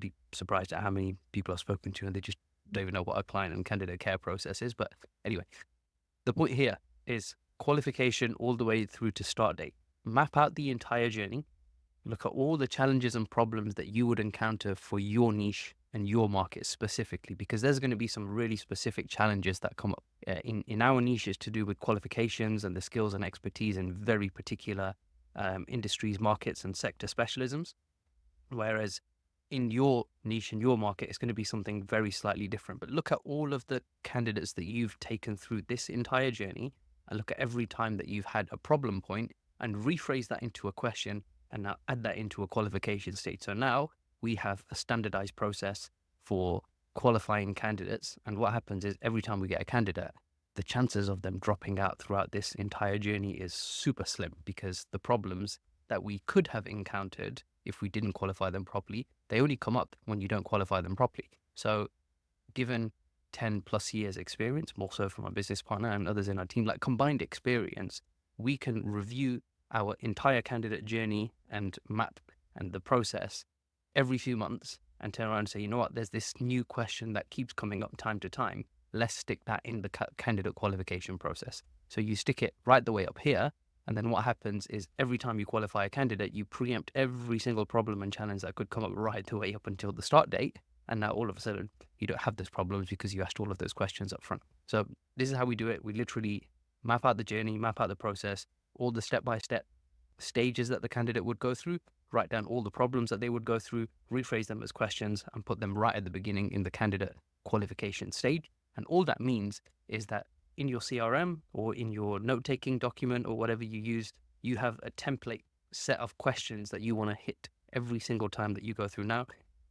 you'd be surprised at how many people I've spoken to and they just don't even know what a client and candidate care process is. But anyway, the point here is qualification all the way through to start date. Map out the entire journey. Look at all the challenges and problems that you would encounter for your niche and your market specifically, because there's going to be some really specific challenges that come up in our niche is to do with qualifications and the skills and expertise in very particular industries, markets, and sector specialisms. Whereas in your niche and your market, it's going to be something very slightly different. But look at all of the candidates that you've taken through this entire journey and look at every time that you've had a problem point and rephrase that into a question and now add that into a qualification state. So now we have a standardized process for qualifying candidates. And what happens is every time we get a candidate, the chances of them dropping out throughout this entire journey is super slim because the problems that we could have encountered if we didn't qualify them properly, they only come up when you don't qualify them properly. So given 10 plus years experience, more so from our business partner and others in our team, like combined experience, we can review our entire candidate journey and map and the process every few months and turn around and say, you know what, there's this new question that keeps coming up time to time. Let's stick that in the candidate qualification process. So you stick it right the way up here. And then what happens is every time you qualify a candidate, you preempt every single problem and challenge that could come up right the way up until the start date. And now all of a sudden you don't have those problems because you asked all of those questions up front. So this is how we do it. We literally map out the journey, map out the process, all the step-by-step stages that the candidate would go through, write down all the problems that they would go through, rephrase them as questions, and put them right at the beginning in the candidate qualification stage. And all that means is that in your CRM or in your note-taking document or whatever you used, you have a template set of questions that you want to hit every single time that you go through. Now,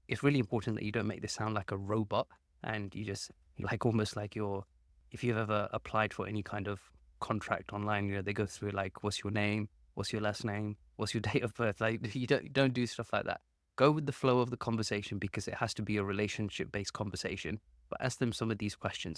it's really important that you don't make this sound like a robot and you just almost like if you've ever applied for any kind of contract online, they go through like, what's your name? What's your last name? What's your date of birth? Like you don't do stuff like that. Go with the flow of the conversation because it has to be a relationship-based conversation, but ask them some of these questions.